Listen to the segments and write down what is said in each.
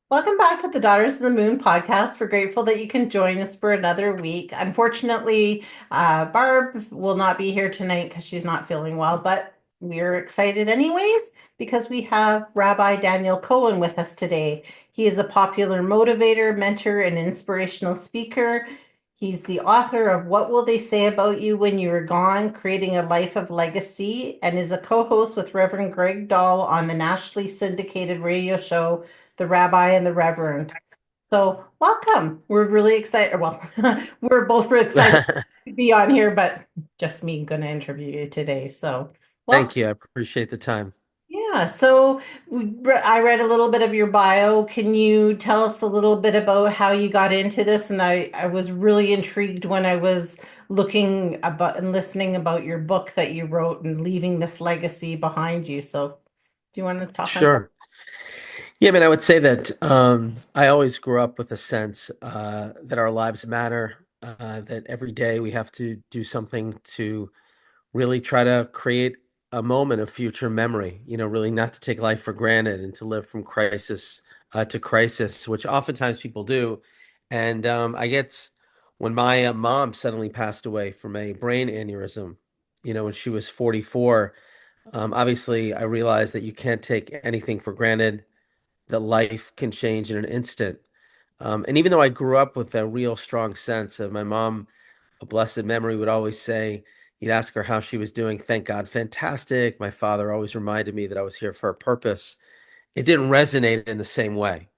Welcome back to the Daughters of the Moon podcast. We're grateful that you can join us for another week. Unfortunately, Barb will not be here tonight because she's not feeling well, but we're excited anyways because we have Rabbi Daniel Cohen with us today. He is a popular motivator, mentor, and inspirational speaker. He's the author of What Will They Say About You When You Are Gone? Creating a Life of Legacy, and is a co host with Reverend Greg Dahl on the nationally syndicated radio show the Rabbi and the Reverend. So, welcome. We're really excited. Well, we're both really excited to be on here, but just me going to interview you today. So, Thank well, you. I appreciate the time. yeah. So, I read a little bit of your bio. Can you tell us a little bit about how you got into this? And I was really intrigued when I was looking about and listening about your book that you wrote and leaving this legacy behind you. So, do you want to talk on that? Sure. Yeah, I mean, I would say that I always grew up with a sense that our lives matter, that every day we have to do something to really try to create a moment of future memory, really not to take life for granted and to live from crisis to crisis, which oftentimes people do. And I guess when my mom suddenly passed away from a brain aneurysm, when she was 44, obviously I realized that you can't take anything for granted, that life can change in an instant. And even though I grew up with a real strong sense of my mom, a blessed memory, would always say, you'd ask her how she was doing. Thank God, fantastic. My father always reminded me that I was here for a purpose. It didn't resonate in the same way.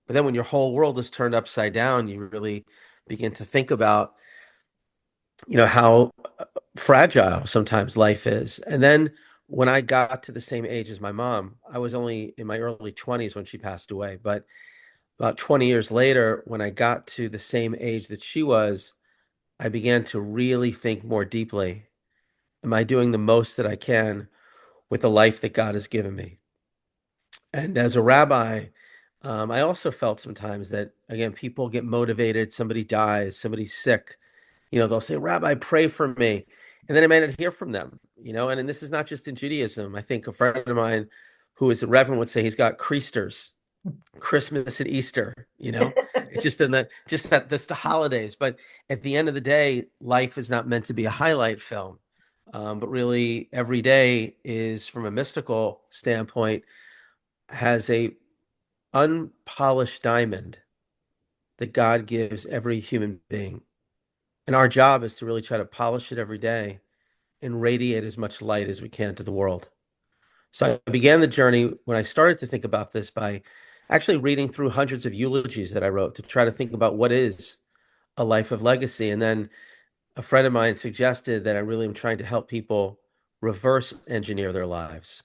But then when your whole world is turned upside down, you really begin to think about, how fragile sometimes life is. And then when I got to the same age as my mom, I was only in my early 20s when she passed away. But about 20 years later, when I got to the same age that she was, I began to really think more deeply. Am I doing the most that I can with the life that God has given me? And as a rabbi, I also felt sometimes that, again, people get motivated, somebody dies, somebody's sick, they'll say, Rabbi, pray for me. And then I might not hear from them, and this is not just in Judaism. I think a friend of mine who is a reverend would say he's got creasters, Christmas and Easter, it's just in the just that that's the holidays. But at the end of the day, life is not meant to be a highlight film. But really every day is, from a mystical standpoint, has a unpolished diamond that God gives every human being. And our job is to really try to polish it every day and radiate as much light as we can to the world. So I began the journey when I started to think about this by actually reading through hundreds of eulogies that I wrote to try to think about what is a life of legacy. And then a friend of mine suggested that I really am trying to help people reverse engineer their lives.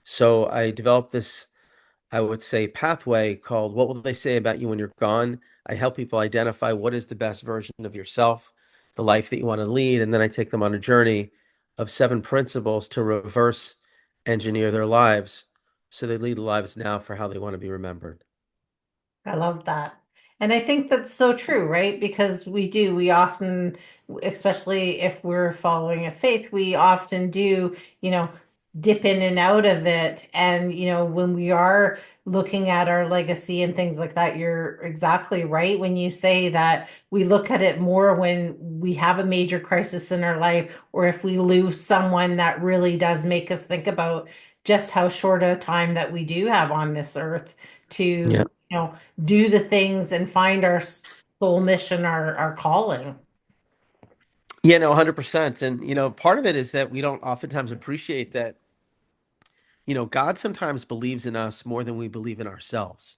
So I developed this, I would say, pathway called What Will They Say About You When You're Gone? I help people identify what is the best version of yourself, the life that you want to lead, and then I take them on a journey of 7 principles to reverse engineer their lives so they lead lives now for how they want to be remembered. I love that. And I think that's so true, right? Because we often, especially if we're following a faith, we often do, dip in and out of it. And, when we are looking at our legacy and things like that, you're exactly right when you say that we look at it more when we have a major crisis in our life, or if we lose someone that really does make us think about just how short a time that we do have on this earth to, Yeah. do the things and find our soul mission, our calling. Yeah, no, 100%. And, part of it is that we don't oftentimes appreciate that, God sometimes believes in us more than we believe in ourselves.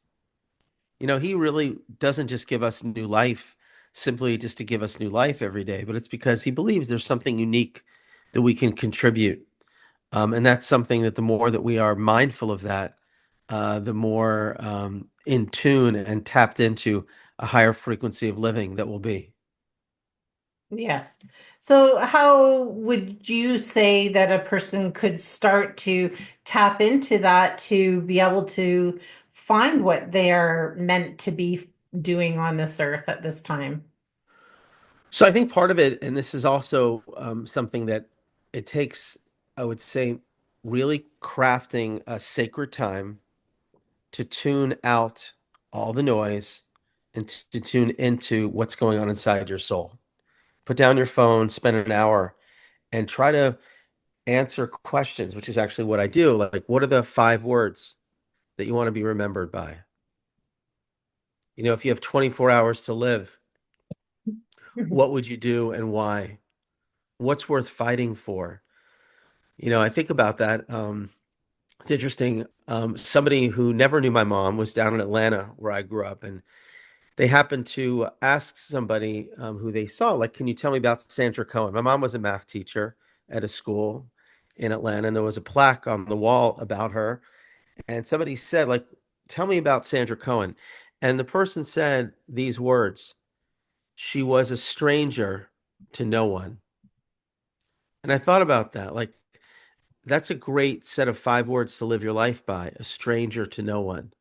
He really doesn't just give us new life simply just to give us new life every day, but it's because he believes there's something unique that we can contribute. And that's something that the more that we are mindful of that, the more in tune and tapped into a higher frequency of living that will be. Yes. So, how would you say that a person could start to tap into that to be able to find what they are meant to be doing on this earth at this time? So I think part of it, and this is also something that it takes, I would say, really crafting a sacred time to tune out all the noise and to tune into what's going on inside your soul. Put down your phone, spend an hour, and try to answer questions, which is actually what I do. Like, what are the 5 words that you want to be remembered by? If you have 24 hours to live, what would you do and why? What's worth fighting for? I think about that. It's interesting. Somebody who never knew my mom was down in Atlanta where I grew up, and they happened to ask somebody who they saw, like, can you tell me about Sandra Cohen? My mom was a math teacher at a school in Atlanta, and there was a plaque on the wall about her. And somebody said, like, tell me about Sandra Cohen. And the person said these words, she was a stranger to no one. And I thought about that. Like, that's a great set of 5 words to live your life by, a stranger to no one.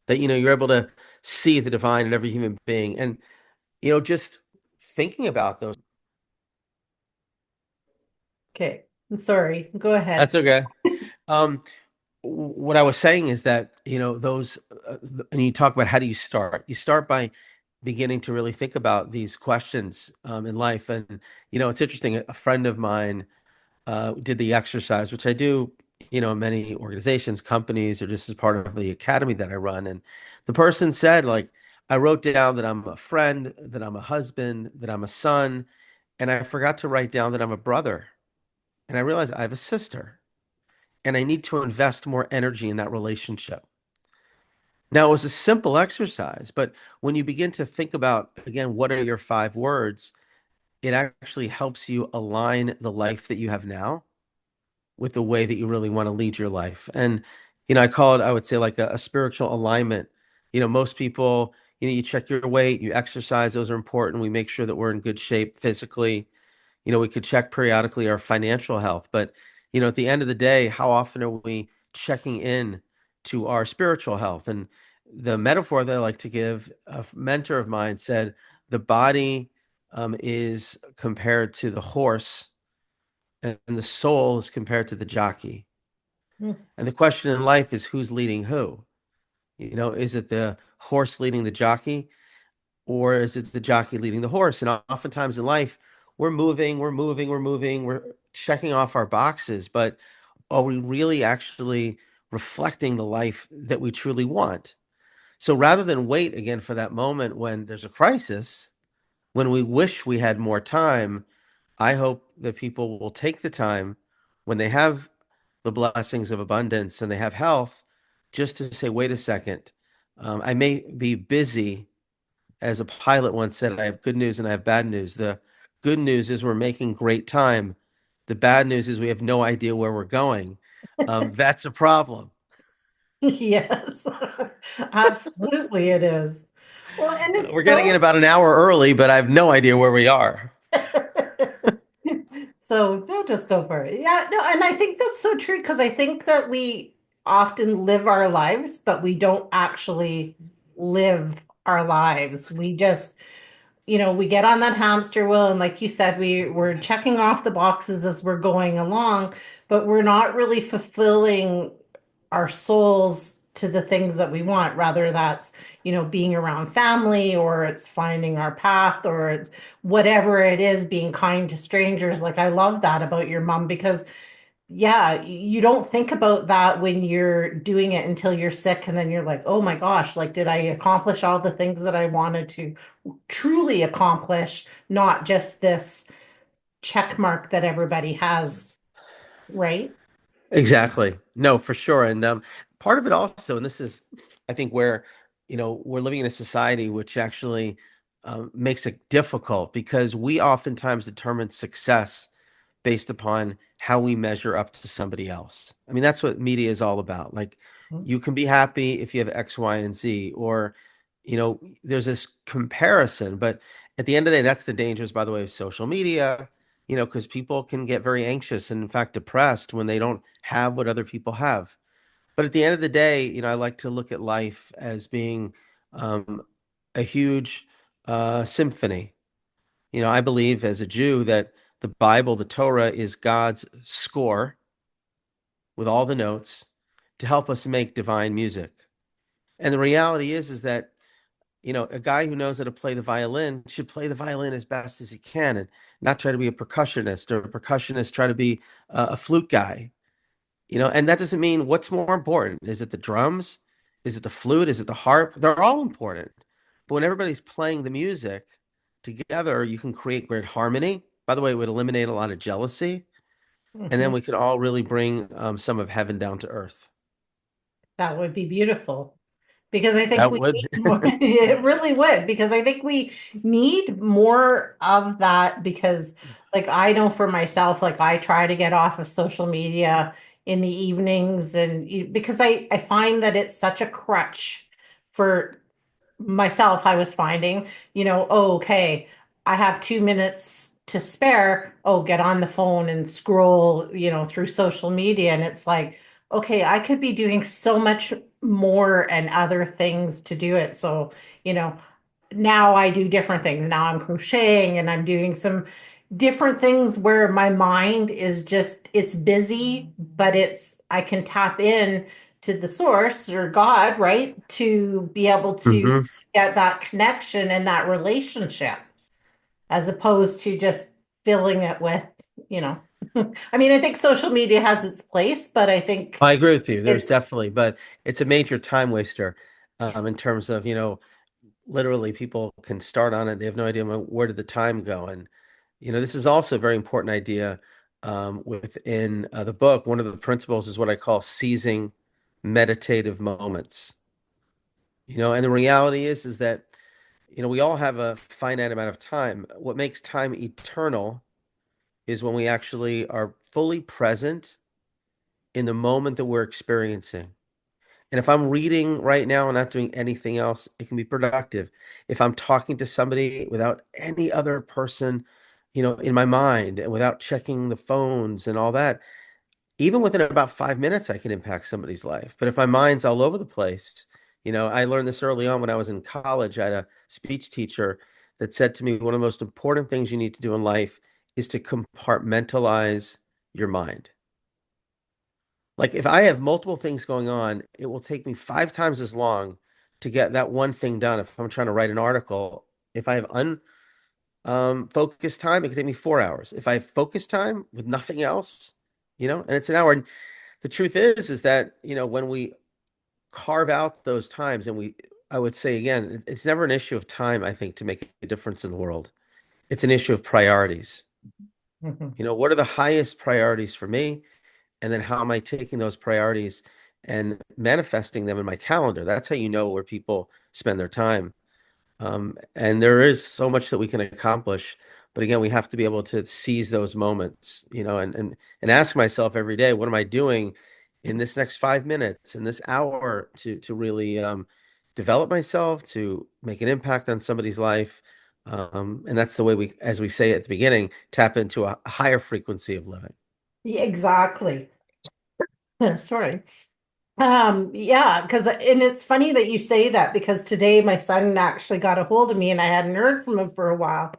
That, you're able to see the divine in every human being. And, just thinking about those. Okay, sorry, go ahead. That's okay. Um, what I was saying is that, those, and you talk about how do you start? You start by beginning to really think about these questions in life. And, it's interesting. A friend of mine did the exercise, which I do, in many organizations, companies, or just as part of the academy that I run. And the person said, like, I wrote down that I'm a friend, that I'm a husband, that I'm a son, and I forgot to write down that I'm a brother. And I realized I have a sister, and I need to invest more energy in that relationship. Now, it was a simple exercise, but when you begin to think about, again, what are your 5 words, it actually helps you align the life that you have now with the way that you really want to lead your life. And, I call it, I would say, like a spiritual alignment. Most people, you check your weight, you exercise, those are important. We make sure that we're in good shape physically. We could check periodically our financial health, but, at the end of the day, how often are we checking in to our spiritual health? And the metaphor that I like to give, a mentor of mine said, the body is compared to the horse, and the soul is compared to the jockey. And the question in life is who's leading who? Is it the horse leading the jockey, or is it the jockey leading the horse? And oftentimes in life, we're checking off our boxes, but are we really actually reflecting the life that we truly want? So rather than wait again for that moment when there's a crisis, when we wish we had more time, I hope that people will take the time when they have the blessings of abundance and they have health, just to say, wait a second, I may be busy. As a pilot once said, I have good news and I have bad news. The good news is we're making great time. The bad news is we have no idea where we're going. That's a problem. Yes, absolutely it is. Well, and We're it's getting in so about an hour early, but I have no idea where we are. so no, just go for it. Yeah, no, and I think that's so true because I think that we often live our lives, but we don't actually live our lives. We just, we get on that hamster wheel, and like you said, we're checking off the boxes as we're going along, but we're not really fulfilling our souls to the things that we want. Rather, that's, being around family, or it's finding our path, or whatever it is, being kind to strangers. Like, I love that about your mom because, yeah, you don't think about that when you're doing it until you're sick. And then you're like, oh my gosh, like, did I accomplish all the things that I wanted to truly accomplish? Not just this check mark that everybody has, right? Exactly. No, for sure. And part of it also, and this is, I think, where, we're living in a society which actually makes it difficult because we oftentimes determine success based upon how we measure up to somebody else. I mean, that's what media is all about. Like, you can be happy if you have X, Y, and Z, or, there's this comparison. But at the end of the day, that's the dangers, by the way, of social media, because people can get very anxious and, in fact, depressed when they don't have what other people have. But at the end of the day, I like to look at life as being um, a huge symphony. I believe as a Jew that the Bible, the Torah, is God's score with all the notes to help us make divine music. And the reality is that, a guy who knows how to play the violin should play the violin as best as he can and not try to be a percussionist, or a percussionist try to be a flute guy. And that doesn't mean what's more important. Is it the drums? Is it the flute? Is it the harp? They're all important. But when everybody's playing the music together, you can create great harmony. By the way, it would eliminate a lot of jealousy. And then Mhm. we could all really bring some of heaven down to earth. That would be beautiful. Because I think That we would. need more. It really would, because I think we need more of that. Because, like, I know for myself, like, I try to get off of social media in the evenings, and because I find that it's such a crutch for myself. I was finding, oh, okay, I have 2 minutes to spare. Oh, get on the phone and scroll, through social media. And it's like, okay, I could be doing so much more and other things to do it. So, you know, now I do different things. Now I'm crocheting and I'm doing some different things where my mind is just, it's busy, but I can tap in to the source or God, right? To be able to Hmm. get that connection and that relationship, as opposed to just filling it with, you know, I mean, I think social media has its place, but I think I agree with you. There's it's, definitely, but it's a major time waster in terms of, literally people can start on it. They have no idea where did the time go. And, this is also a very important idea within the book. One of the principles is what I call seizing meditative moments. And the reality is that, we all have a finite amount of time. What makes time eternal is when we actually are fully present in the moment that we're experiencing. And if I'm reading right now and not doing anything else, it can be productive. If I'm talking to somebody without any other person, in my mind, and without checking the phones and all that, even within about 5 minutes, I can impact somebody's life. But if my mind's all over the place, I learned this early on when I was in college. I had a speech teacher that said to me, one of the most important things you need to do in life is to compartmentalize your mind. Like if I have multiple things going on, it will take me 5 times as long to get that one thing done. If I'm trying to write an article, if I have focused time, it could take me 4 hours. If I have focused time with nothing else, and it's an hour. And the truth is that, when we carve out those times and I would say again, it's never an issue of time, I think, to make a difference in the world. It's an issue of priorities. Mhm. What are the highest priorities for me? And then how am I taking those priorities and manifesting them in my calendar? That's how you know where people spend their time. And there is so much that we can accomplish, but again, we have to be able to seize those moments, and ask myself every day, what am I doing in this next 5 minutes, in this hour, to really develop myself, to make an impact on somebody's life. And that's the way we, as we say at the beginning, tap into a higher frequency of living. Yeah, exactly. Sorry. Yeah, and it's funny that you say that, because today my son actually got a hold of me and I hadn't heard from him for a while.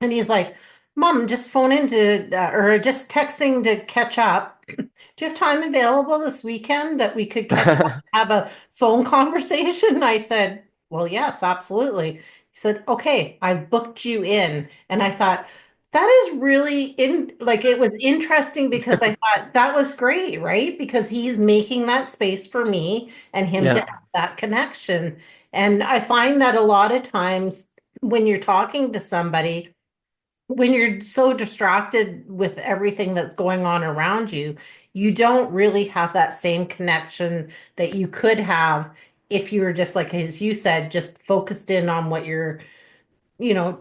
And he's like, Mom, just phoning to, or just texting to catch up. Do you have time available this weekend that we could catch up, have a phone conversation? I said, well, yes, absolutely. He said, okay, I've booked you in. And I thought, that is really like, it was interesting, because I thought that was great, right? Because he's making that space for me and him to Yeah. have that connection. And I find that a lot of times when you're talking to somebody, when you're so distracted with everything that's going on around you, you don't really have that same connection that you could have if you were just, like, as you said, just focused in on what you're, you know,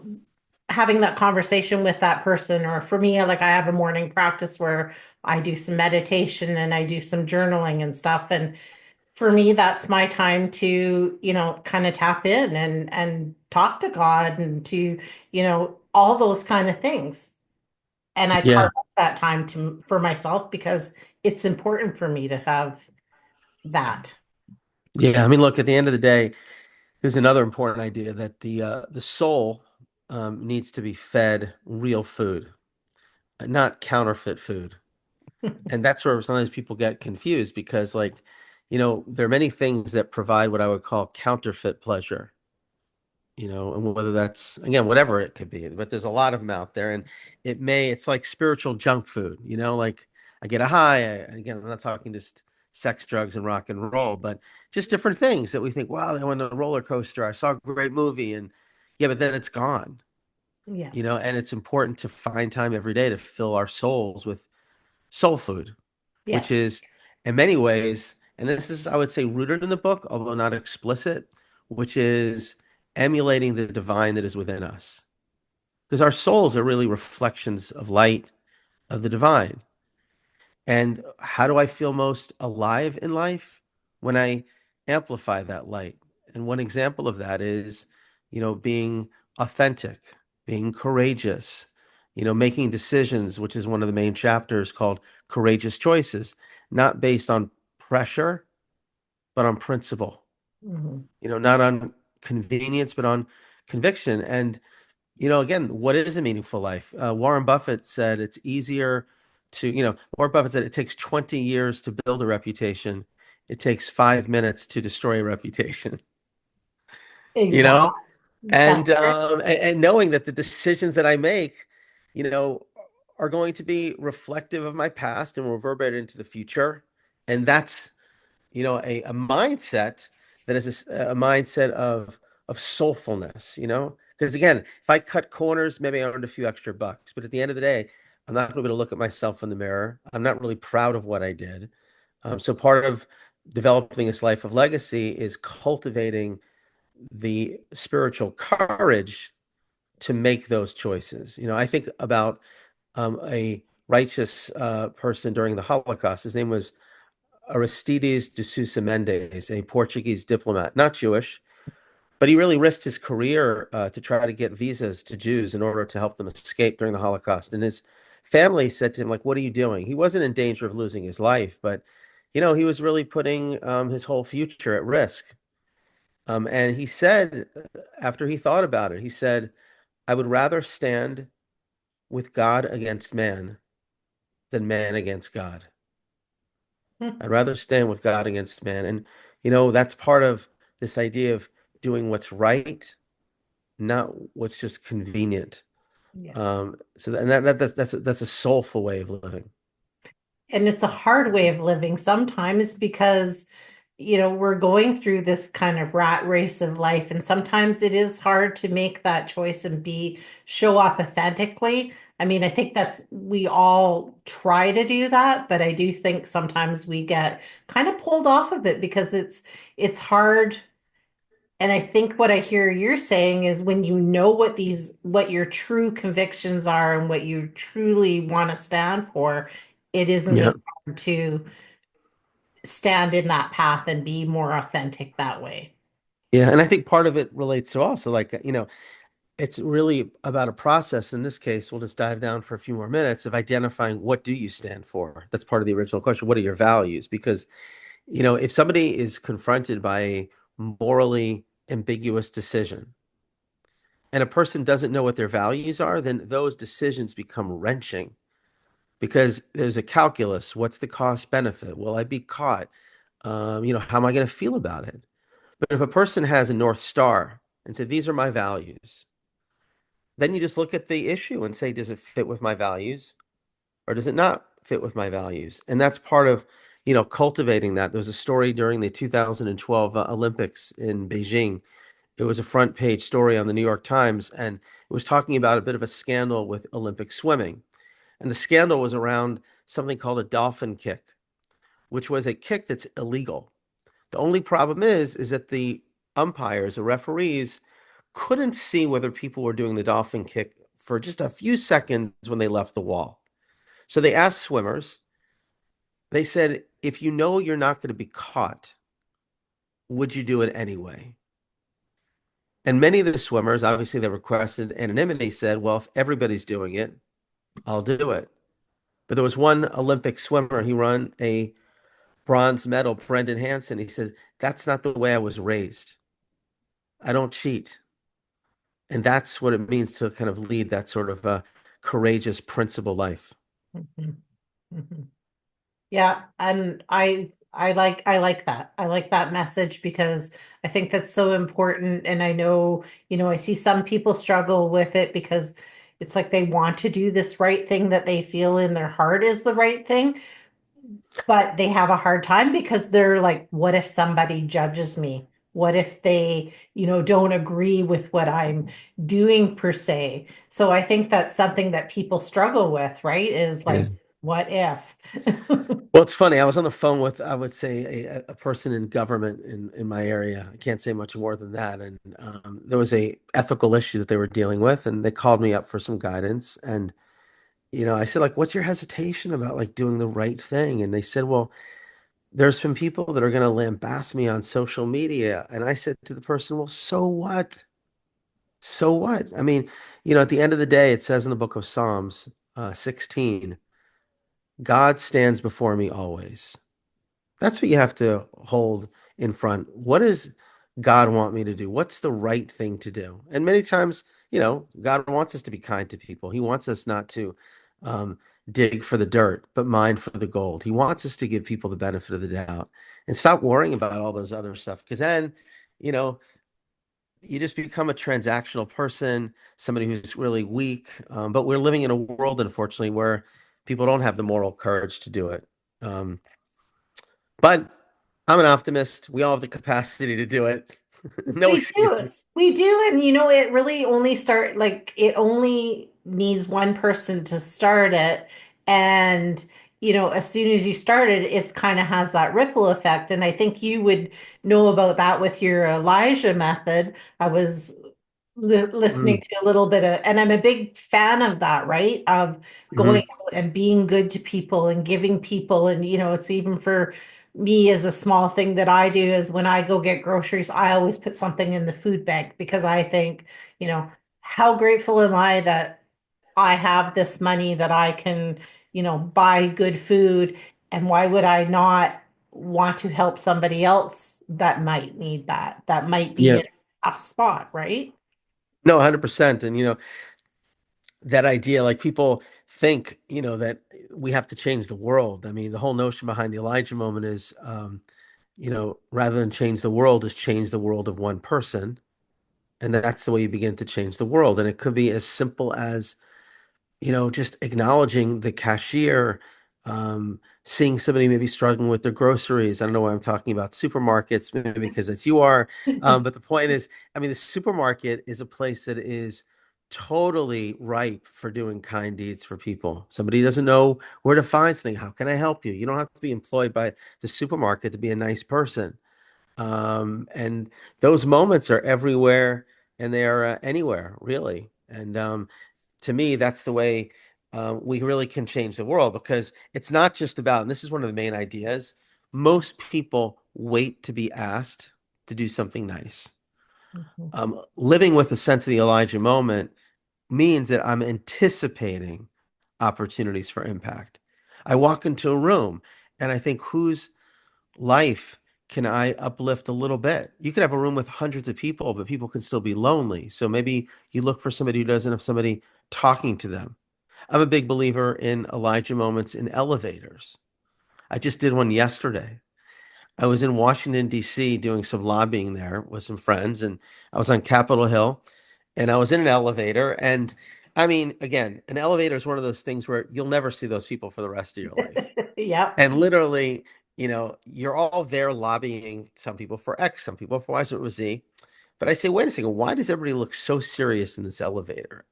having that conversation with that person. Or for me, like, I have a morning practice where I do some meditation and I do some journaling and stuff. And for me, that's my time to, kind of tap in and talk to God, and to, all those kind of things. And I carve Yeah. out that time for myself, because it's important for me to have that. Yeah. I mean, look, at the end of the day, there's another important idea that the soul needs to be fed real food, not counterfeit food. And that's where sometimes people get confused because, like, there are many things that provide what I would call counterfeit pleasure, and whether that's, again, whatever it could be, but there's a lot of them out there, and it's like spiritual junk food, like I get a high. Again, I'm not talking just sex, drugs, and rock and roll, but just different things that we think, wow, I went on a roller coaster, I saw a great movie, and yeah, but then it's gone, Yeah. and it's important to find time every day to fill our souls with soul food, which Yes. is in many ways, and this is, I would say, rooted in the book, although not explicit, which is emulating the divine that is within us. Because our souls are really reflections of light, of the divine. And how do I feel most alive in life? When I amplify that light. And one example of that is, being authentic, being courageous, making decisions, which is one of the main chapters called Courageous Choices, not based on pressure, but on principle, Mhm. not on convenience, but on conviction. And again, what is a meaningful life? Warren Buffett said it's easier Warren Buffett said it takes 20 years to build a reputation. It takes 5 minutes to destroy a reputation, you Exactly. know? And, That's right. knowing that the decisions that I make, you know, are going to be reflective of my past and reverberate into the future. And that's a mindset that is a mindset of soulfulness, because again, if I cut corners, maybe I earned a few extra bucks, but at the end of the day, I'm not going to be able to look at myself in the mirror. I'm not really proud of what I did. So part of developing this life of legacy is cultivating the spiritual courage to make those choices. I think about a righteous person during the Holocaust. His name was Aristides de Sousa Mendes, a Portuguese diplomat, not Jewish, but he really risked his career to try to get visas to Jews in order to help them escape during the Holocaust. And his family said to him, like, what are you doing? He wasn't in danger of losing his life, but, he was really putting his whole future at risk. And he said, after he thought about it, he said, I would rather stand with God against man than man against God. I'd rather stand with God against man. And, that's part of this idea of doing what's right, not what's just convenient. Yeah. That's a soulful way of living. And it's a hard way of living sometimes because, we're going through this kind of rat race of life, and sometimes it is hard to make that choice and show up authentically. I mean, I think we all try to do that, but I do think sometimes we get kind of pulled off of it because it's hard. And I think what I hear you're saying is when you know what your true convictions are and what you truly want to stand for, it isn't Yeah. as hard to stand in that path and be more authentic that way. Yeah. And I think part of it relates to also like, it's really about a process. In this case, we'll just dive down for a few more minutes of identifying what do you stand for? That's part of the original question. What are your values? Because, if somebody is confronted by a morally ambiguous decision, and a person doesn't know what their values are, then those decisions become wrenching because there's a calculus. What's the cost benefit? Will I be caught? How am I going to feel about it? But if a person has a North Star and said, these are my values, then you just look at the issue and say, does it fit with my values or does it not fit with my values? And that's part of, cultivating that. There was a story during the 2012 Olympics in Beijing. It was a front page story on the New York Times, and it was talking about a bit of a scandal with Olympic swimming. And the scandal was around something called a dolphin kick, which was a kick that's illegal. The only problem is that the umpires, the referees, couldn't see whether people were doing the dolphin kick for just a few seconds when they left the wall. So they asked swimmers, they said, if you know you're not going to be caught, would you do it anyway? And many of the swimmers, obviously, they requested anonymity, said, well, if everybody's doing it, I'll do it. But there was one Olympic swimmer, he won a bronze medal, Brendan Hansen. He says, that's not the way I was raised. I don't cheat. And that's what it means to kind of lead that sort of courageous principle life. Mhm. Mhm. Yeah, and I I like that. I like that message because I think that's so important. And I know, I see some people struggle with it because it's like they want to do this right thing that they feel in their heart is the right thing, but they have a hard time because they're like, what if somebody judges me? What if they, don't agree with what I'm doing per se? So I think that's something that people struggle with, right? Is Yeah. like, what if? Well, it's funny. I was on the phone with, I would say, a person in government in my area. I can't say much more than that. And there was a ethical issue that they were dealing with, and they called me up for some guidance. And I said, like, what's your hesitation about like doing the right thing? And they said, well, there's been people that are going to lambast me on social media. And I said to the person, well, so what? So what? I mean, at the end of the day, it says in the book of Psalms 16, God stands before me always. That's what you have to hold in front. What does God want me to do? What's the right thing to do? And many times, God wants us to be kind to people. He wants us not to um, dig for the dirt, but mine for the gold. He wants us to give people the benefit of the doubt and stop worrying about all those other stuff. Because then, you know, you just become a transactional person, somebody who's really weak. But we're living in a world, unfortunately, where people don't have the moral courage to do it. Um, but I'm an optimist. We all have the capacity to do it. No We do. excuses. We do. And it really only it only needs one person to start it. And, as soon as you start it, it's kind of has that ripple effect. And I think you would know about that with your Elijah method. I was listening Mm, to a little bit of, and I'm a big fan of that, right? Of going mhm. out and being good to people and giving people. And, it's even for me as a small thing that I do is when I go get groceries, I always put something in the food bank because I think, how grateful am I that I have this money that I can, buy good food. And why would I not want to help somebody else that might need that might be Yeah. in a tough spot, right? No, 100%. And, that idea, like people think, that we have to change the world. I mean, the whole notion behind the Elijah moment is, rather than change the world, is change the world of one person. And that's the way you begin to change the world. And it could be as simple as just acknowledging the cashier, seeing somebody maybe struggling with their groceries. I don't know why I'm talking about supermarkets, maybe because it's you are. But the point is, I mean, the supermarket is a place that is totally ripe for doing kind deeds for people. Somebody doesn't know where to find something. How can I help you? You don't have to be employed by the supermarket to be a nice person. And those moments are everywhere and they are anywhere, really. And to me, that's the way we really can change the world because it's not just about, and this is one of the main ideas, most people wait to be asked to do something nice. Mhm. Living with a sense of the Elijah moment means that I'm anticipating opportunities for impact. I walk into a room and I think, whose life can I uplift a little bit? You could have a room with hundreds of people, but people can still be lonely. So maybe you look for somebody who doesn't have somebody talking to them. I'm a big believer in Elijah moments in elevators. I just did one yesterday. I was in Washington, D.C., doing some lobbying there with some friends, and I was on Capitol Hill, and I was in an elevator. And I mean, again, an elevator is one of those things where you'll never see those people for the rest of your life. Yep. And literally, you're all there lobbying, some people for X, some people for Y, some for Z. But I say, wait a second, why does everybody look so serious in this elevator?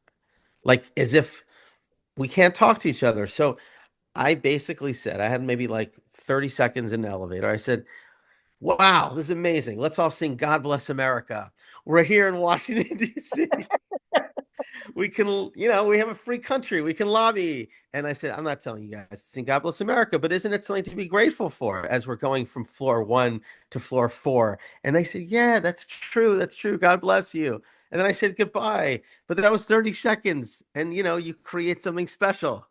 Like as if we can't talk to each other. So I basically said, I had maybe like 30 seconds in the elevator. I said, wow, this is amazing. Let's all sing God Bless America. We're here in Washington, D.C. We can, we have a free country. We can lobby. And I said, I'm not telling you guys to sing God Bless America, but isn't it something to be grateful for as we're going from floor 1 to floor 4? And they said, yeah, that's true. That's true. God bless you. And then I said goodbye. But that was 30 seconds. And, you create something special.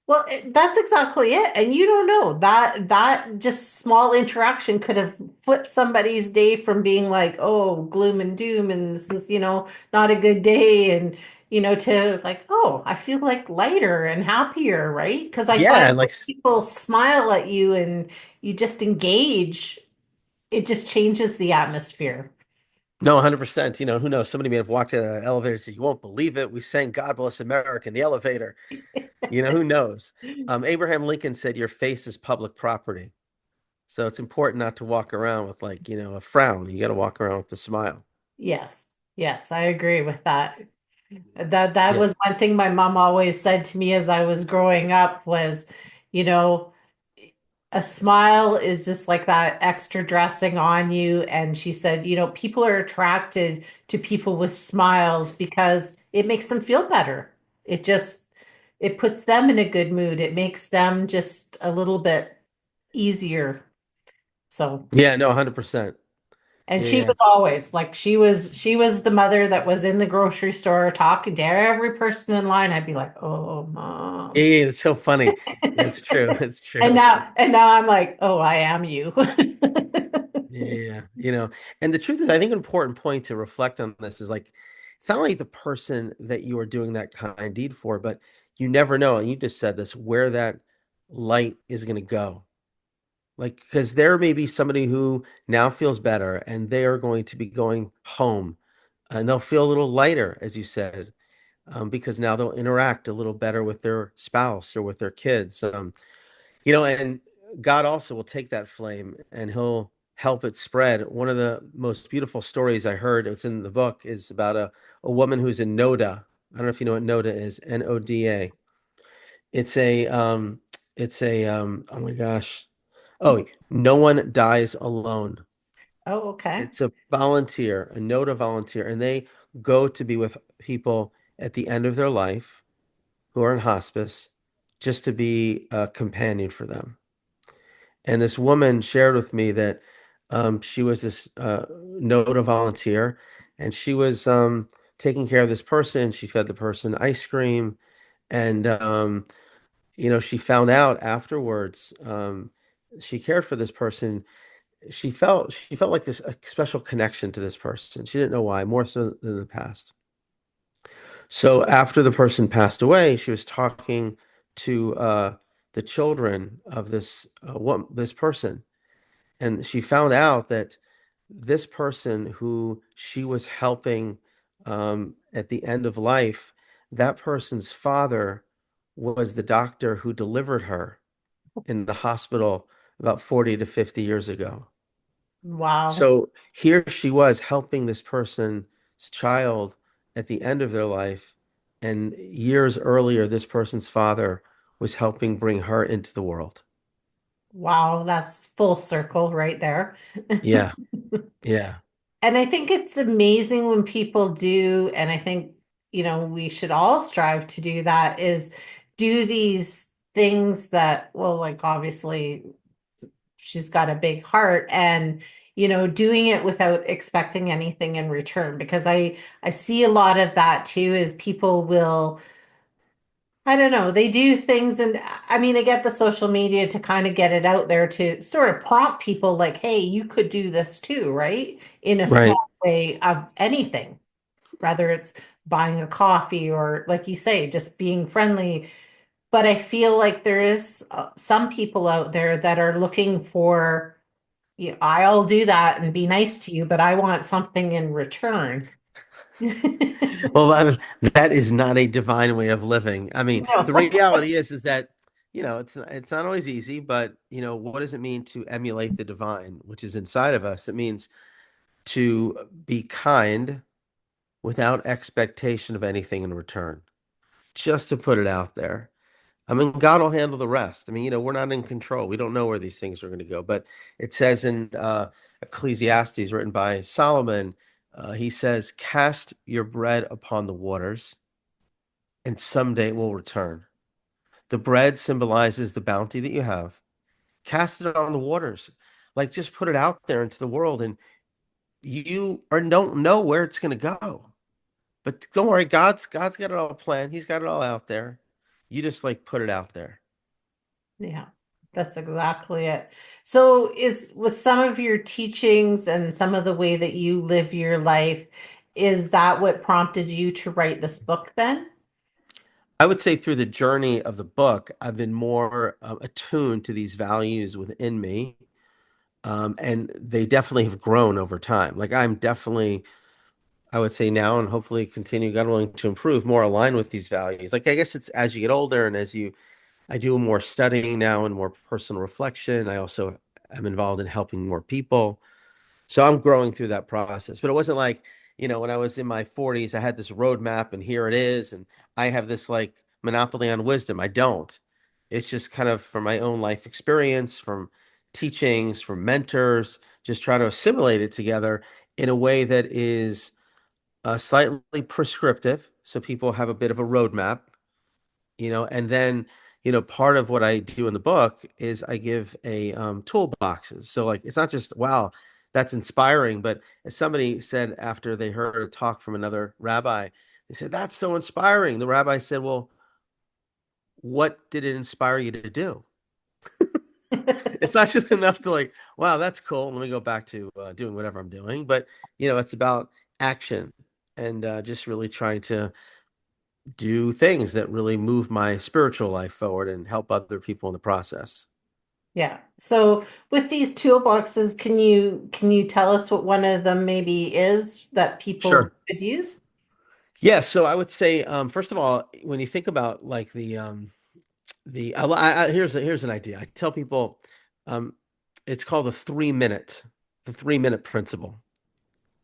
Well, that's exactly it. And you don't know that just small interaction could have flipped somebody's day from being like, oh, gloom and doom, and this is, not a good day. And, to like, oh, I feel like lighter and happier, right? Because I Yeah, find and when like people smile at you and you just engage, it just changes the atmosphere. no, 100%. Who knows? Somebody may have walked in an elevator and said, "You won't believe it. We sang 'God Bless America' in the elevator." Who knows? Abraham Lincoln said, "Your face is public property." So it's important not to walk around with like, a frown. You got to walk around with a smile. Yes, yes, I agree with that. That Yeah. was one thing my mom always said to me as I was growing up was, you know, a smile is just like that extra dressing on you. And she said, people are attracted to people with smiles because it makes them feel better. It just it puts them in a good mood. It makes them just a little bit easier. So, Yeah, no, 100%. and Yeah, she yeah. was always like she was the mother that was in the grocery store talking to every person in line. I'd be like, "Oh, Yeah, mom." yeah, it's so funny. It's true. It's And true. now I'm like, "Oh, I am you." Yeah, yeah, yeah. And the truth is, I think an important point to reflect on this is like, it's not like the person that you are doing that kind deed for, but you never know. And you just said this, where that light is going to go. Like, because there may be somebody who now feels better and they are going to be going home and they'll feel a little lighter, as you said, because now they'll interact a little better with their spouse or with their kids. And God also will take that flame and he'll help it spread. One of the most beautiful stories I heard, it's in the book, is about a woman who's in Noda. I don't know if you know what Noda is, Noda. It's oh my gosh. Oh, no one dies alone. Oh, okay. It's a volunteer, a Noda volunteer, and they go to be with people at the end of their life who are in hospice just to be a companion for them. And this woman shared with me that she was this NOTA volunteer, and she was taking care of this person. She fed the person ice cream, and she found out afterwards. She cared for this person. She felt like a special connection to this person. She didn't know why, more so than the past. So after the person passed away, she was talking to the children of this person. And she found out that this person who she was helping at the end of life, that person's father was the doctor who delivered her in the hospital about 40 to 50 years ago. Wow. So here she was helping this person's child at the end of their life. And years earlier, this person's father was helping bring her into the world. Wow, that's full circle right there. Yeah, yeah. And I think it's amazing when people do, and I think, we should all strive to do that, is do these things that, well, like obviously she's got a big heart and, doing it without expecting anything in return. Because I see a lot of that too, is people will I don't know. They do things, and I mean, I get the social media to kind of get it out there to sort of prompt people like, hey, you could do this too, right? In a Right. small way of anything, whether it's buying a coffee or, like you say, just being friendly. But I feel like there is some people out there that are looking for, I'll do that and be nice to you, but I want something in return. Well, that is not a divine way of living. I mean, the No. reality is that, it's not always easy, but what does it mean to emulate the divine, which is inside of us? It means to be kind without expectation of anything in return, just to put it out there. I mean, God will handle the rest. I mean, we're not in control. We don't know where these things are going to go. But it says in Ecclesiastes, written by Solomon, he says, "Cast your bread upon the waters, and someday it will return." The bread symbolizes the bounty that you have. Cast it on the waters. Like, just put it out there into the world, and you or don't know where it's going to go. But don't worry, God's got it all planned. He's got it all out there. You just like put it out there. Yeah, that's exactly it. So is with some of your teachings and some of the way that you live your life, is that what prompted you to write this book then? I would say through the journey of the book, I've been more attuned to these values within me. And they definitely have grown over time. Like I'm definitely, I would say now and hopefully continue, God willing, to improve more aligned with these values. Like I guess it's as you get older and I do more studying now and more personal reflection. I also am involved in helping more people. So I'm growing through that process. But it wasn't like, when I was in my 40s, I had this roadmap and here it is. And I have this like monopoly on wisdom. I don't. It's just kind of from my own life experience, from teachings, from mentors, just try to assimilate it together in a way that is slightly prescriptive. So people have a bit of a roadmap, and then part of what I do in the book is I give a toolboxes. So like it's not just wow, that's inspiring, but as somebody said after they heard a talk from another rabbi, they said that's so inspiring. The rabbi said, well, what did it inspire you to do? It's not just enough to like, wow, that's cool, let me go back to doing whatever I'm doing, but it's about action and just really trying to do things that really move my spiritual life forward and help other people in the process. Yeah. So with these toolboxes, can you tell us what one of them maybe is that people Sure. could use? Yeah, so I would say, first of all, when you think about like here's an idea. I tell people, um, it's called the 3 minute principle.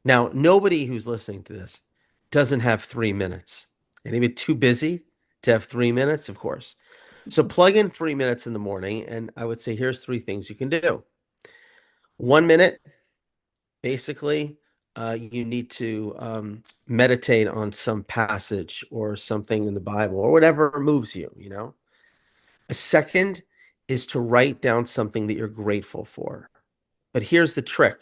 Now, nobody who's listening to this doesn't have 3 minutes. Anybody too busy to have 3 minutes? Of course. So plug in 3 minutes in the morning, and I would say here's three things you can do. 1 minute, basically, you need to meditate on some passage or something in the Bible or whatever moves you, A second is to write down something that you're grateful for. But here's the trick.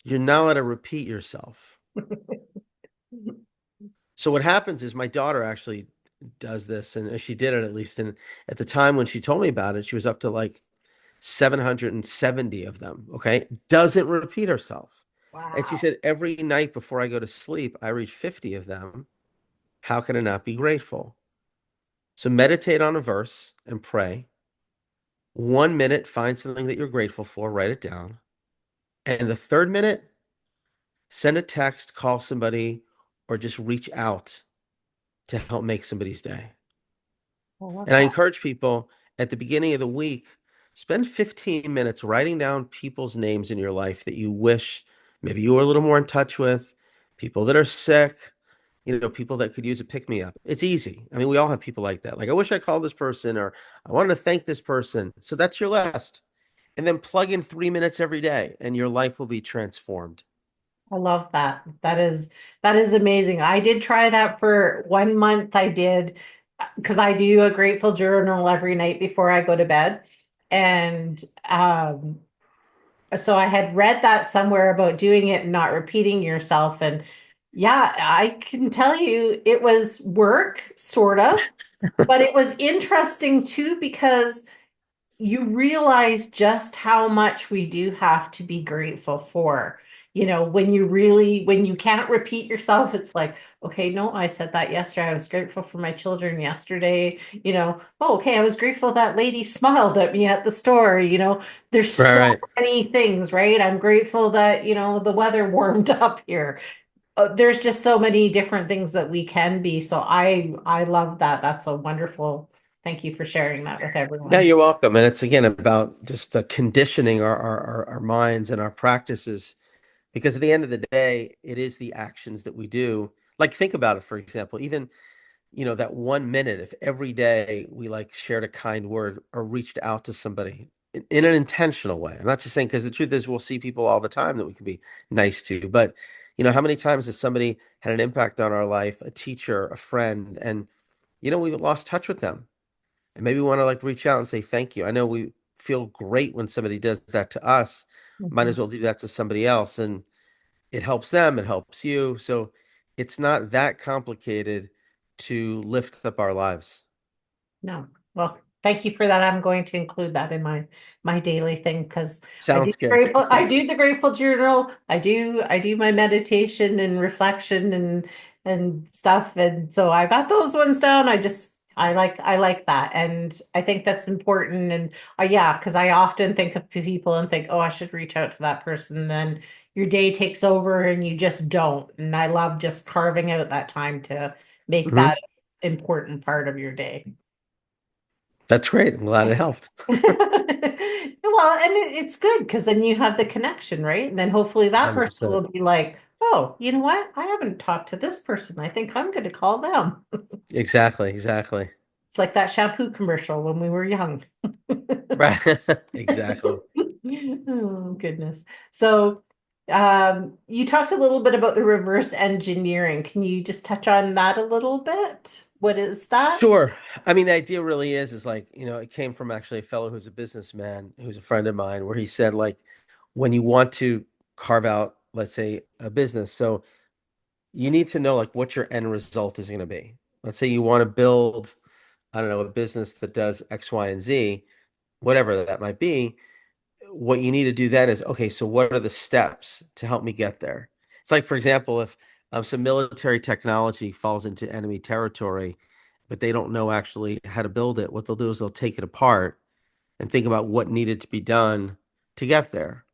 You're not allowed to repeat yourself. So what happens is my daughter actually does this, and she did it at least. And at the time when she told me about it, she was up to like 770 of them. Okay. Doesn't repeat herself. And she Wow. said, every night before I go to sleep, I read 50 of them. How can I not be grateful? So meditate on a verse and pray. 1 minute, find something that you're grateful for, write it down. And the third minute, send a text, call somebody, or just reach out to help make somebody's day. I love And I that. encourage people at the beginning of the week, spend 15 minutes writing down people's names in your life that you wish maybe you were a little more in touch with, people that are sick, people that could use a pick me up. It's easy. I mean, we all have people like that. Like, I wish I called this person or I wanted to thank this person. So that's your list. And then plug in 3 minutes every day and your life will be transformed. I love that. That is amazing. I did try that for 1 month. I did because I do a grateful journal every night before I go to bed. And so I had read that somewhere about doing it and not repeating yourself. And yeah, I can tell you it was work, sort of, but it was interesting too because you realize just how much we do have to be grateful for. When you can't repeat yourself, it's like, okay, no, I said that yesterday. I was grateful for my children yesterday. Oh, okay, I was grateful that lady smiled at me at the store. There's Right, so right. many things, right? I'm grateful that, the weather warmed up here. There's just so many different things that we can be. So I love that. That's a wonderful. Thank you for sharing that with Yeah, everyone. you're welcome. And it's again about just conditioning our minds and our practices. Because at the end of the day, it is the actions that we do. Like think about it, for example, even, that 1 minute, if every day we like shared a kind word or reached out to somebody in an intentional way. I'm not just saying because the truth is we'll see people all the time that we can be nice to, but how many times has somebody had an impact on our life, a teacher, a friend, and we lost touch with them. And maybe we want to like reach out and say thank you. I know we feel great when somebody does that to us. Might Mhm. as well do that to somebody else. And it helps them, it helps you. So it's not that complicated to lift up our lives. No. Well, Thank you for that. I'm going to include that in my daily thing because Sounds good. I do the grateful journal. I do my meditation and reflection and stuff. And so I got those ones down. I like that. And I think that's important. And yeah, because I often think of people and think, oh, I should reach out to that person. And then your day takes over and you just don't. And I love just carving out that time to make that Hmm. important part of your day. That's great. I'm glad it helped. Well, and it's good because then you have the connection, right? And then hopefully that person 100%. will be like, oh, you know what? I haven't talked to this person. I think I'm going to call them. Exactly, exactly. It's like that shampoo commercial when we were young. Right. Exactly. Oh, goodness. So, you talked a little bit about the reverse engineering. Can you just touch on that a little bit? What is that? Sure. I mean, the idea really is like, it came from actually a fellow who's a businessman, who's a friend of mine, where he said, like, when you want to carve out, let's say, a business, so you need to know like what your end result is going to be. Let's say you want to build, I don't know, a business that does X, Y, and Z, whatever that might be. What you need to do then is, okay, so what are the steps to help me get there? It's like, for example, if some military technology falls into enemy territory, but they don't know actually how to build it, what they'll do is they'll take it apart and think about what needed to be done to get there.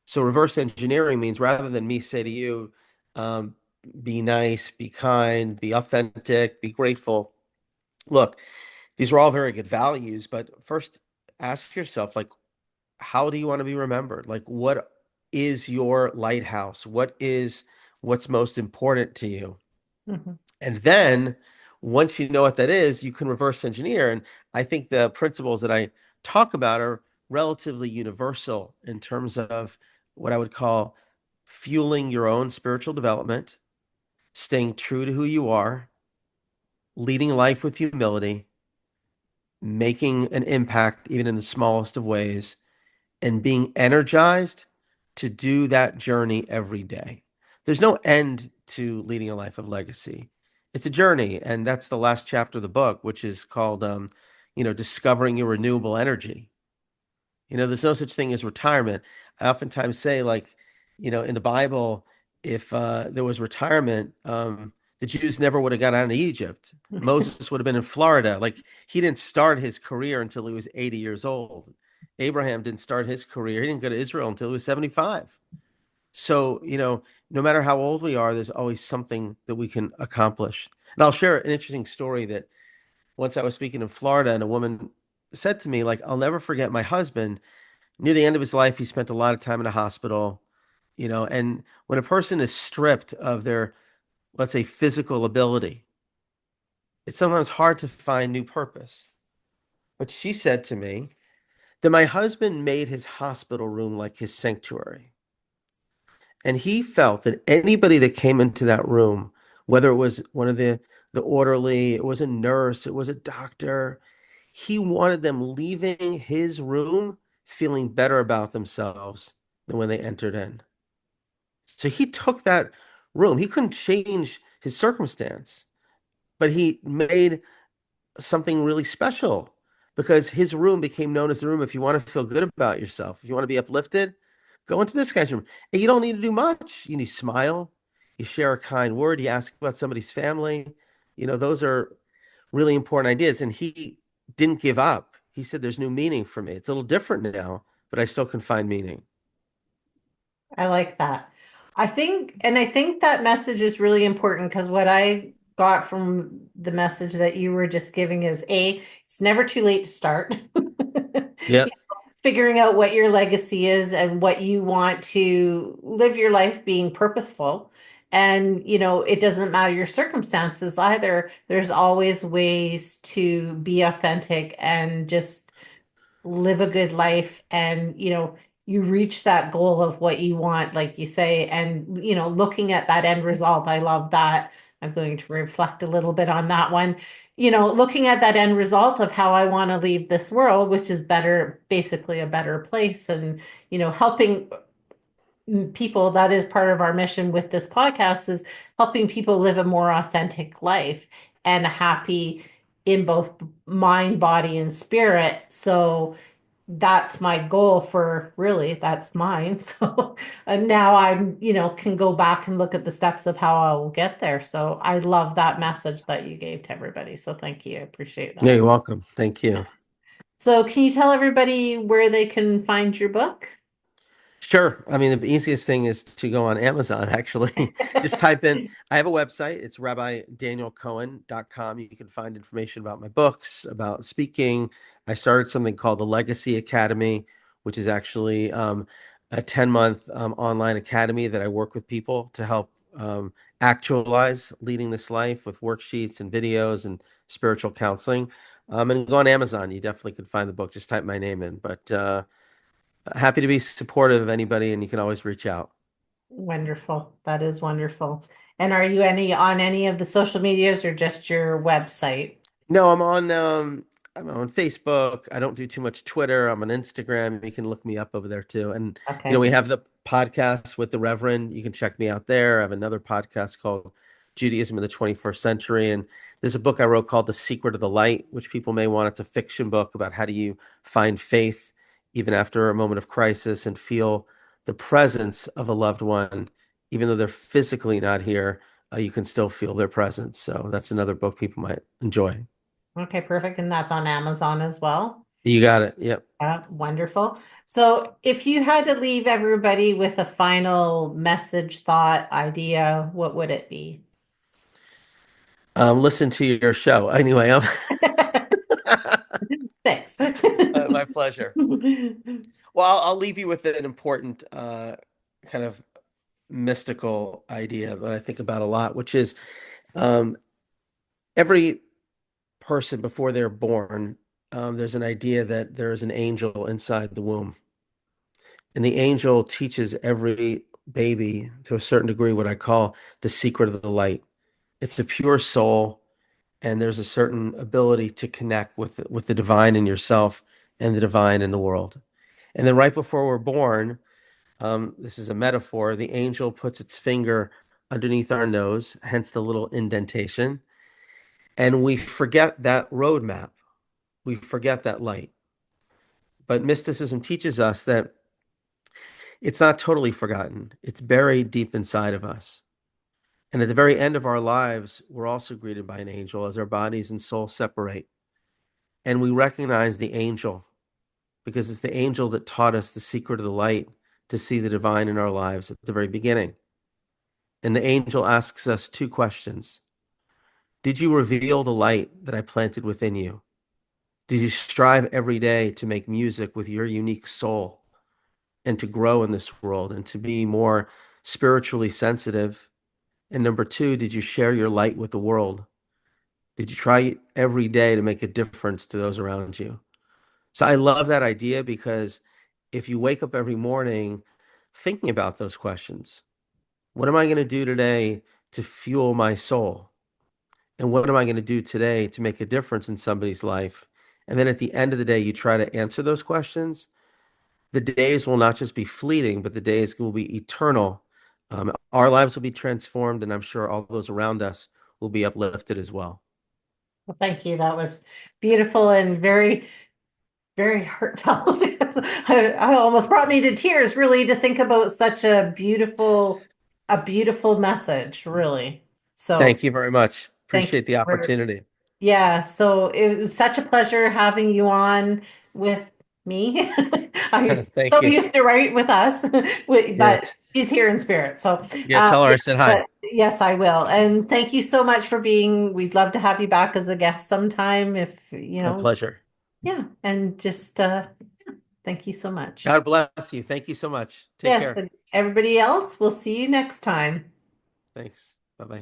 So reverse engineering means rather than me say to you, um, be nice, be kind, be authentic, be grateful. Look, these are all very good values, but first ask yourself, like, how do you want to be remembered? Like, what is your lighthouse? What's most important to you? Mhm. And then once you know what that is, you can reverse engineer. And I think the principles that I talk about are relatively universal in terms of what I would call fueling your own spiritual development, staying true to who you are, leading life with humility, making an impact even in the smallest of ways, and being energized to do that journey every day. There's no end to leading a life of legacy. It's a journey, and that's the last chapter of the book, which is called, discovering your renewable energy. There's no such thing as retirement. I oftentimes say, like, in the Bible, if there was retirement, the Jews never would have got out of Egypt. Moses would have been in Florida. Like, he didn't start his career until he was 80 years old. Abraham didn't start his career. He didn't go to Israel until he was 75. So, no matter how old we are, there's always something that we can accomplish. And I'll share an interesting story that once I was speaking in Florida and a woman said to me, like, I'll never forget my husband near the end of his life, he spent a lot of time in a hospital, and when a person is stripped of their, let's say, physical ability, it's sometimes hard to find new purpose. But she said to me that my husband made his hospital room like his sanctuary. And he felt that anybody that came into that room, whether it was one of the orderly, it was a nurse, it was a doctor, he wanted them leaving his room feeling better about themselves than when they entered in. So he took that room. He couldn't change his circumstance, but he made something really special because his room became known as the room. If you want to feel good about yourself, if you want to be uplifted, go into this guy's room. And you don't need to do much. You need to smile, you share a kind word, you ask about somebody's family. Those are really important ideas. And he didn't give up. He said, there's new meaning for me. It's a little different now, but I still can find meaning. I like that. I think that message is really important because what I got from the message that you were just giving is A, it's never too late to start. Yeah. Figuring out what your legacy is and what you want to live your life being purposeful. And, it doesn't matter your circumstances either. There's always ways to be authentic and just live a good life and you reach that goal of what you want like you say and looking at that end result. I love that. I'm going to reflect a little bit on that one. Looking at that end result of how I want to leave this world, which is better, basically a better place, and helping people. That is part of our mission with this podcast, is helping people live a more authentic life and a happy, in both mind, body, and spirit. So that's my goal for really, that's mine. So, and now I'm, can go back and look at the steps of how I will get there. So I love that message that you gave to everybody. So thank you. I appreciate Yeah, that. you're welcome. Thank you. Yes. So can you tell everybody where they can find your book? Sure. I mean, the easiest thing is to go on Amazon, actually. Just type in, I have a website. It's rabbidanielcohen.com. You can find information about my books, about speaking. I started something called the Legacy Academy, which is actually a 10-month online academy that I work with people to help actualize leading this life with worksheets and videos and spiritual counseling. And go on Amazon. You definitely could find the book. Just type my name in. But happy to be supportive of anybody, and you can always reach out. Wonderful. That is wonderful. And are you on any of the social medias or just your website? No, I'm on Facebook. I don't do too much Twitter. I'm on Instagram. You can look me up over there too. And Okay. we have the podcast with the Reverend. You can check me out there. I have another podcast called Judaism in the 21st Century. And there's a book I wrote called The Secret of the Light, which people may want. It's a fiction book about how do you find faith even after a moment of crisis and feel the presence of a loved one, even though they're physically not here. You can still feel their presence. So that's another book people might enjoy. Okay, perfect. And that's on Amazon as well. You got it. Yep. Wonderful. So, if you had to leave everybody with a final message, thought, idea, what would it be? Listen to your show. Anyway, Thanks. my pleasure. Well, I'll leave you with an important kind of mystical idea that I think about a lot, which is um, every person before they're born, there's an idea that there is an angel inside the womb. And the angel teaches every baby to a certain degree what I call the secret of the light. It's a pure soul, and there's a certain ability to connect with the divine in yourself and the divine in the world. And then right before we're born, this is a metaphor, the angel puts its finger underneath our nose, hence the little indentation, and we forget that roadmap. We forget that light. But mysticism teaches us that it's not totally forgotten. It's buried deep inside of us. And at the very end of our lives, we're also greeted by an angel as our bodies and souls separate. And we recognize the angel because it's the angel that taught us the secret of the light to see the divine in our lives at the very beginning. And the angel asks us two questions. Did you reveal the light that I planted within you? Did you strive every day to make music with your unique soul and to grow in this world and to be more spiritually sensitive? And number two, did you share your light with the world? Did you try every day to make a difference to those around you? So I love that idea because if you wake up every morning thinking about those questions, what am I going to do today to fuel my soul? And what am I going to do today to make a difference in somebody's life? And then at the end of the day, you try to answer those questions. The days will not just be fleeting, but the days will be eternal. Our lives will be transformed, and I'm sure all those around us will be uplifted as well. Well, thank you. That was beautiful and very, very heartfelt. I almost brought me to tears, really, to think about such a beautiful message, really. So Thank you very much. thank you Appreciate the for opportunity. Yeah, so it was such a pleasure having you on with me. I'm Thank so you. used to right with us, Yeah, but she's here in spirit. So, yeah. Tell her yeah, I said hi. but yes, I will. And thank you so much for we'd love to have you back as a guest sometime if, My pleasure. yeah, and just thank you so much. God bless you. Thank you so much. Take Yes, care. and everybody else, we'll see you next time. Thanks. Bye bye.